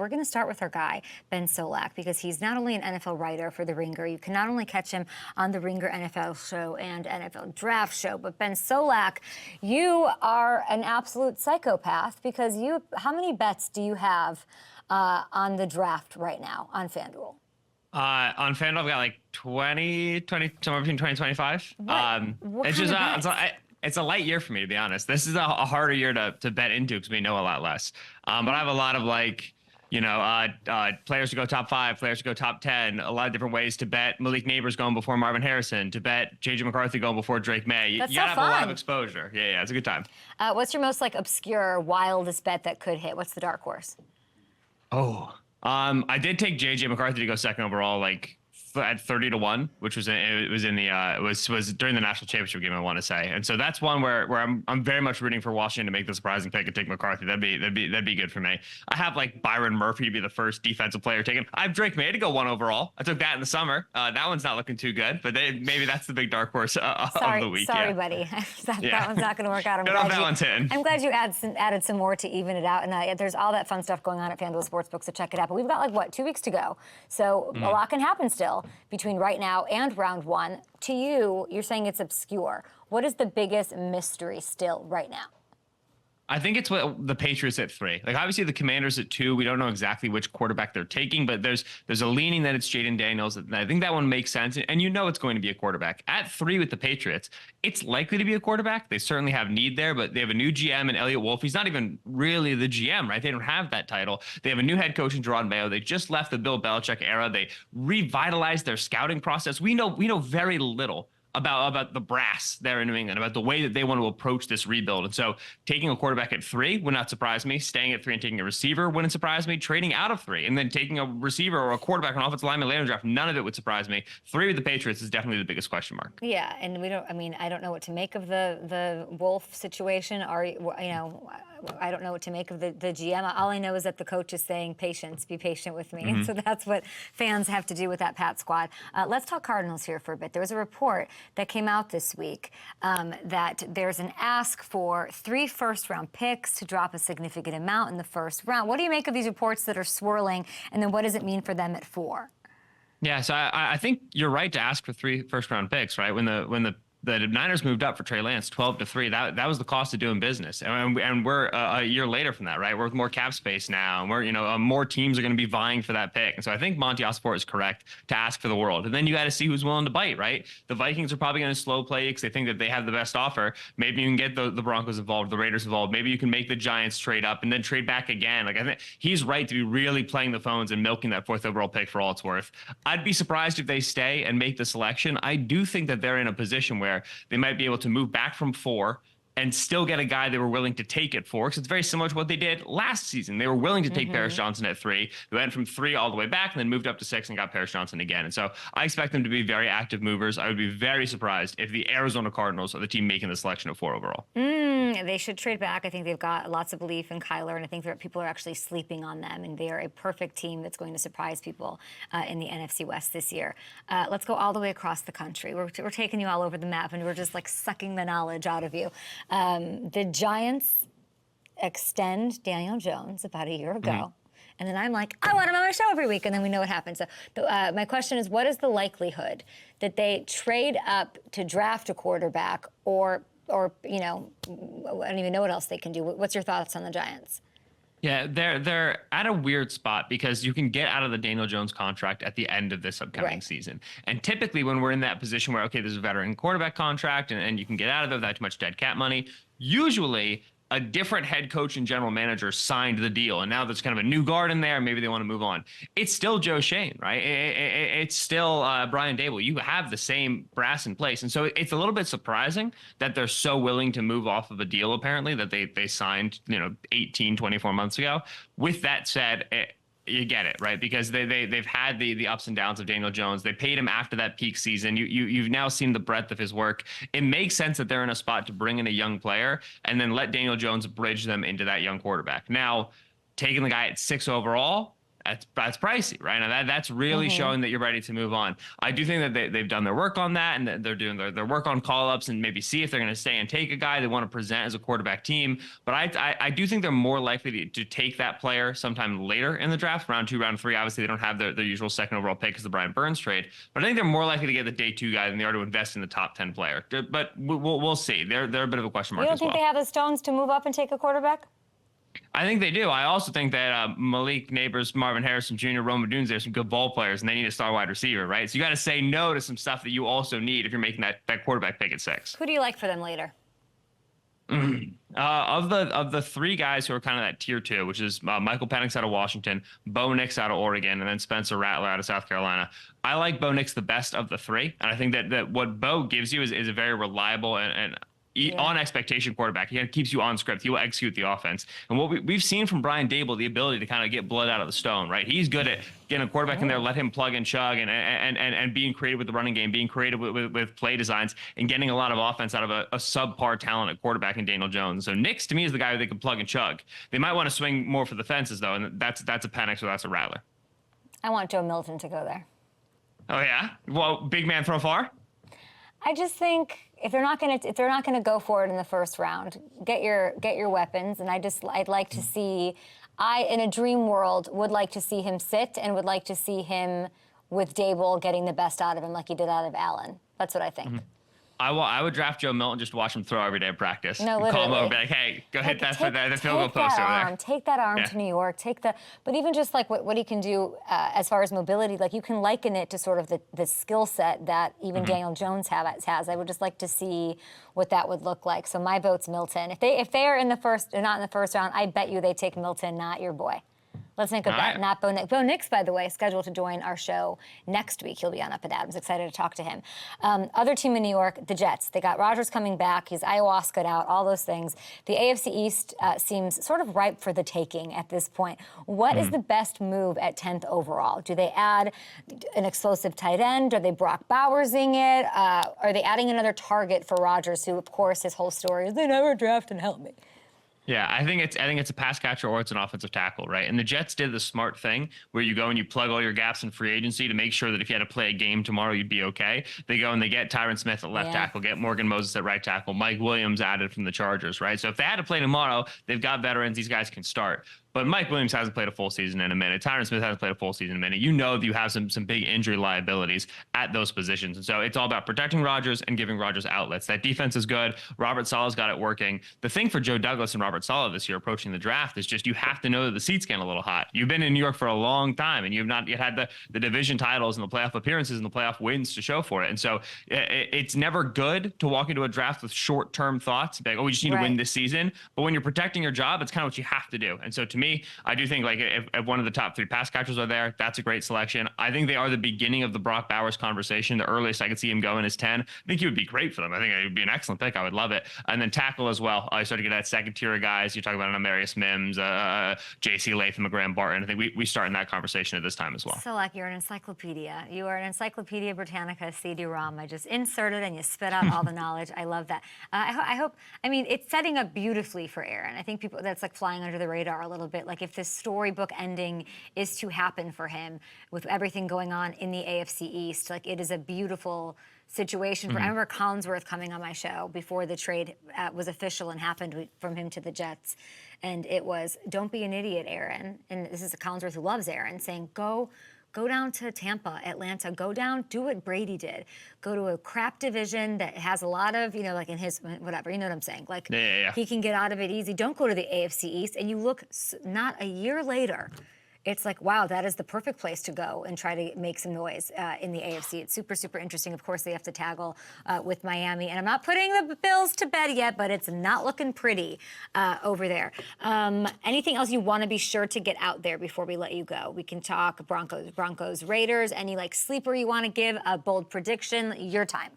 we're going to start with our guy, Ben Solak, because he's not only an NFL writer for The Ringer. You can not only catch him on The Ringer NFL show and NFL Draft show, but Ben Solak, you are an absolute psychopath because how many bets do you have on the draft right now on FanDuel? On FanDuel, I've got like 20, somewhere between 20 and 25. What it's kind just of bets? it's a light year for me, to be honest. This is a harder year to bet into because we know a lot less. But I have a lot of players to go top 5, players to go top 10, a lot of different ways to bet Malik Neighbors going before Marvin Harrison, to bet J.J. McCarthy going before Drake May. You gotta have a lot of exposure. Yeah, it's a good time. What's your most obscure, wildest bet that could hit? What's the dark horse? I did take J.J. McCarthy to go second overall, at 30-1, which was was during the national championship game, I want to say. And so that's one where I'm very much rooting for Washington to make the surprising pick and take McCarthy. That'd be good for me. I have Byron Murphy to be the first defensive player taken. I have Drake May to go 1 overall. I took that in the summer. That one's not looking too good, but maybe that's the big dark horse of the week. Sorry, buddy. That one's not going to work out. I'm glad you added some more to even it out. And there's all that fun stuff going on at FanDuel Sportsbook, so check it out. But we've got 2 weeks to go, so a lot can happen still between right now and round 1. To you, you're saying it's obscure. What is the biggest mystery still right now? I think it's what the Patriots at 3. Obviously the Commanders at 2. We don't know exactly which quarterback they're taking, but there's a leaning that it's Jaden Daniels. And I think that one makes sense. And it's going to be a quarterback. At 3 with the Patriots, it's likely to be a quarterback. They certainly have need there, but they have a new GM in Elliot Wolf. He's not even really the GM, right? They don't have that title. They have a new head coach in Jerod Mayo. They just left the Bill Belichick era. They revitalized their scouting process. We know very little about the brass there in New England, about the way that they want to approach this rebuild. And so taking a quarterback at 3 would not surprise me. Staying at 3 and taking a receiver wouldn't surprise me. Trading out of 3 and then taking a receiver or a quarterback, an offensive lineman later in the draft, none of it would surprise me. 3 with the Patriots is definitely the biggest question mark. Yeah, and I don't know what to make of the Wolf situation. I don't know what to make of the GM. All I know is that the coach is saying, patience, be patient with me. And so that's what fans have to do with that Pat squad. Let's talk Cardinals here for a bit. There was a report that came out this week that there's an ask for 3 first-round picks to drop a significant amount in the first round. What do you make of these reports that are swirling, and then what does it mean for them at 4? Yeah, so I think you're right to ask for 3 first-round picks, right? When the Niners moved up for Trey Lance 12-3. That was the cost of doing business, and we're a year later from that, right? We're with more cap space now, and we're more teams are going to be vying for that pick. And so I think Monti is correct to ask for the world, and then you got to see who's willing to bite, right? The Vikings are probably going to slow play because they think that they have the best offer. Maybe you can get the Broncos involved, the Raiders involved. Maybe you can make the Giants trade up and then trade back again. I think he's right to be really playing the phones and milking that 4th overall pick for all it's worth. I'd be surprised if they stay and make the selection. I do think that they're in a position where they might be able to move back from 4 and still get a guy they were willing to take at 4, because it's very similar to what they did last season. They were willing to take Paris Johnson at 3. They went from 3 all the way back and then moved up to 6 and got Paris Johnson again. And so I expect them to be very active movers. I would be very surprised if the Arizona Cardinals are the team making the selection of 4 overall. They should trade back. I think they've got lots of belief in Kyler, and I think that people are actually sleeping on them, and they are a perfect team that's going to surprise people in the NFC West this year. Let's go all the way across the country. We're taking you all over the map, and we're just sucking the knowledge out of you. The Giants extend Daniel Jones about a year ago. And then I'm like, I want him on my show every week. And then we know what happens. So my question is, what is the likelihood that they trade up to draft a quarterback or I don't even know what else they can do. What's your thoughts on the Giants? Yeah, they're at a weird spot because you can get out of the Daniel Jones contract at the end of this upcoming season. And typically when we're in that position where, okay, there's a veteran quarterback contract and you can get out of it without too much dead cap money, usually a different head coach and general manager signed the deal, and now there's kind of a new guard in there. Maybe they want to move on. It's still Joe Schoen, right? It's still Brian Dable. You have the same brass in place, and so it's a little bit surprising that they're so willing to move off of a deal apparently that they signed 18, 24 months ago. With that said, you get it, right? Because they've had the ups and downs of Daniel Jones. They paid him after that peak season. You've now seen the breadth of his work. It makes sense that they're in a spot to bring in a young player and then let Daniel Jones bridge them into that young quarterback. Now, taking the guy at 6 overall, That's pricey, right? Now that's really showing that you're ready to move on. I do think that they've done their work on that, and that they're doing their work on call-ups, and maybe see if they're going to stay and take a guy they want to present as a quarterback team. But I do think they're more likely to take that player sometime later in the draft, round 2, round 3. Obviously, they don't have their usual second overall pick because the Brian Burns trade. But I think they're more likely to get the day 2 guy than they are to invest in the top 10 player. But we'll see. They're a bit of a question mark. You don't as think well. they have the stones to move up and take a quarterback? I think they do. I also think that Malik Neighbors, Marvin Harrison Jr., Rome Odunze are some good ball players, and they need a star wide receiver, right? So you got to say no to some stuff that you also need if you're making that quarterback pick at 6. Who do you like for them later? Of the 3 guys who are kind of that tier 2, which is Michael Penix out of Washington, Bo Nix out of Oregon, and then Spencer Rattler out of South Carolina. I like Bo Nix the best of the 3, and I think that what Bo gives you is a very reliable and on expectation quarterback. He keeps you on script. He will execute the offense. And what we've seen from Brian Dable, the ability to kind of get blood out of the stone, right? He's good at getting a quarterback in there, let him plug and chug, and being creative with the running game, being creative with play designs, and getting a lot of offense out of a subpar talent at quarterback in Daniel Jones. So Nix, to me, is the guy who they can plug and chug. They might want to swing more for the fences, though, and that's a Penix or that's a Rattler. I want Joe Milton to go there. Oh, yeah? Well, big man throw far? I just think if they're not gonna go for it in the first round, get your weapons. And I'd like to see. In a dream world, would like to see him sit and would like to see him with Dable getting the best out of him, like he did out of Allen. That's what I think. I would draft Joe Milton just to watch him throw every day in practice. No, literally. Call him over and be like, hey, go hit that field goal post over there. Take that arm to New York. But even just like what he can do as far as mobility, like you can liken it to sort of the skill set that even Daniel Jones has. I would just like to see what that would look like. So my vote's Milton. If they are not in the first round, I bet you they take Milton, not your boy. Let's think of that, not Bo Nix. Bo Nix, by the way, is scheduled to join our show next week. He'll be on Up and Adams. Excited to talk to him. Other team in New York, the Jets. They got Rodgers coming back. He's ayahuasca'd out, all those things. The AFC East seems sort of ripe for the taking at this point. What is the best move at 10th overall? Do they add an explosive tight end? Are they Brock Bowersing it? Are they adding another target for Rodgers, who, of course, his whole story is they never draft and help me? Yeah, I think it's a pass catcher or it's an offensive tackle, right? And the Jets did the smart thing where you go and you plug all your gaps in free agency to make sure that if you had to play a game tomorrow, you'd be okay. They go and they get Tyron Smith at left tackle, get Morgan Moses at right tackle, Mike Williams added from the Chargers, right? So if they had to play tomorrow, they've got veterans. These guys can start. But Mike Williams hasn't played a full season in a minute. Tyron Smith hasn't played a full season in a minute. You know that you have some big injury liabilities at those positions. And so it's all about protecting Rodgers and giving Rodgers outlets. That defense is good. Robert Saleh's got it working. The thing for Joe Douglas and Robert Saleh this year approaching the draft is just you have to know that the seat's getting a little hot. You've been in New York for a long time, and you've not yet had the division titles and the playoff appearances and the playoff wins to show for it. And so it's never good to walk into a draft with short-term thoughts, like, oh, we just need to win this season. But when you're protecting your job, it's kind of what you have to do. And so to me, I do think like if one of the top 3 pass catchers are there, that's a great selection. I think they are the beginning of the Brock Bowers conversation. The earliest I could see him going is 10. I think he would be great for them. I think it would be an excellent pick. I would love it. And then tackle as well. I start to get that second tier of guys. You talk about an Amarius Mims, J.C. Latham, Graham Barton. I think we start in that conversation at this time as well. SOLAK, you're an encyclopedia. You are an Encyclopedia Britannica CD-ROM. I just insert it and you spit out all the knowledge. I love that. I hope, I mean, it's setting up beautifully for Aaron. I think that's like flying under the radar a little bit. Like if this storybook ending is to happen for him with everything going on in the AFC East, like it is a beautiful situation. I remember Collinsworth coming on my show before the trade was official and happened from him to the Jets. And it was, don't be an idiot, Aaron. And this is a Collinsworth who loves Aaron, saying, go down to Tampa, Atlanta, go down, do what Brady did. Go to a crap division that has a lot of, like in his, whatever, you know what I'm saying? Like, he can get out of it easy. Don't go to the AFC East. And you look, not a year later, it's like, wow, that is the perfect place to go and try to make some noise in the AFC. It's super, super interesting. Of course, they have to tackle with Miami. And I'm not putting the Bills to bed yet, but it's not looking pretty over there. Anything else you want to be sure to get out there before we let you go? We can talk Broncos, Raiders. Any like sleeper you want to give, a bold prediction? Your time.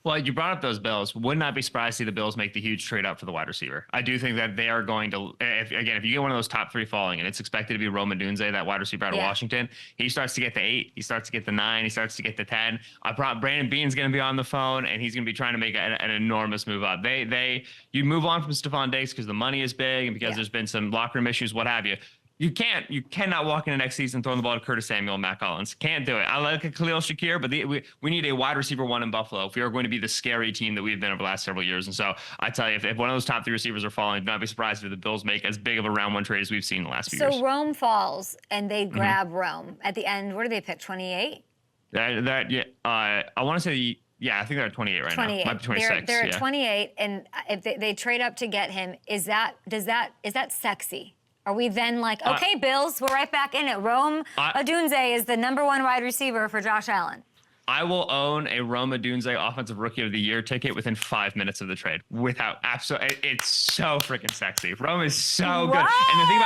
Well, you brought up those Bills. Would not be surprised to see the Bills make the huge trade up for the wide receiver. I do think that they are going to, if you get one of those top 3 falling, and it's expected to be Rome Odunze, that wide receiver out of Washington, he starts to get the 8, he starts to get the 9, he starts to get the 10. I brought Brandon Beane's going to be on the phone, and he's going to be trying to make an enormous move up. You move on from Stephon Diggs because the money is big and because there's been some locker room issues, what have you. You cannot walk into next season throwing the ball to Curtis Samuel and Matt Collins. Can't do it. I like a Khalil Shakir, but we need a wide receiver one in Buffalo if we are going to be the scary team that we've been over the last several years. And so I tell you, if one of those top 3 receivers are falling, do not be surprised if the Bills make as big of a round 1 trade as we've seen in the last few years. So Rome falls, and they grab Rome. At the end, what do they pick, 28? I want to say, yeah, I think they're at 28 right 28. now. Might be 26. They're at 28, and if they trade up to get him, is that sexy? Are we then like, okay, Bills, we're right back in it. Rome Odunze is the #1 wide receiver for Josh Allen. I will own a Rome Odunze Offensive Rookie of the Year ticket within 5 minutes of the trade. Without absolutely, it's so freaking sexy. Rome is so good. And the thing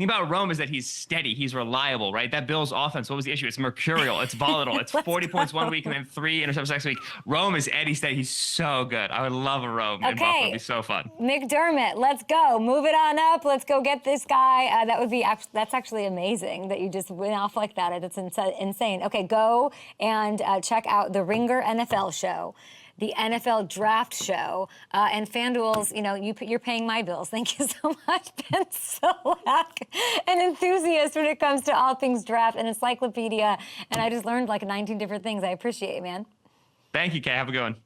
about Rome is that he's steady, he's reliable, right? That Bills offense, what was the issue? It's mercurial, it's volatile, it's 40 points one week and then 3 interceptions next week. Rome is Eddie steady. He's so good. I would love a Rome in Buffalo. It'd be so fun. McDermott, let's go. Move it on up. Let's go get this guy. That's actually amazing that you just went off like that. It's insane. Okay, go and check out the Ringer NFL show, the NFL Draft show, and FanDuel's, you're paying my bills. Thank you so much, Ben Solak, an enthusiast when it comes to all things draft, an encyclopedia, and I just learned like 19 different things. I appreciate it, man. Thank you, Kay. Have a good one.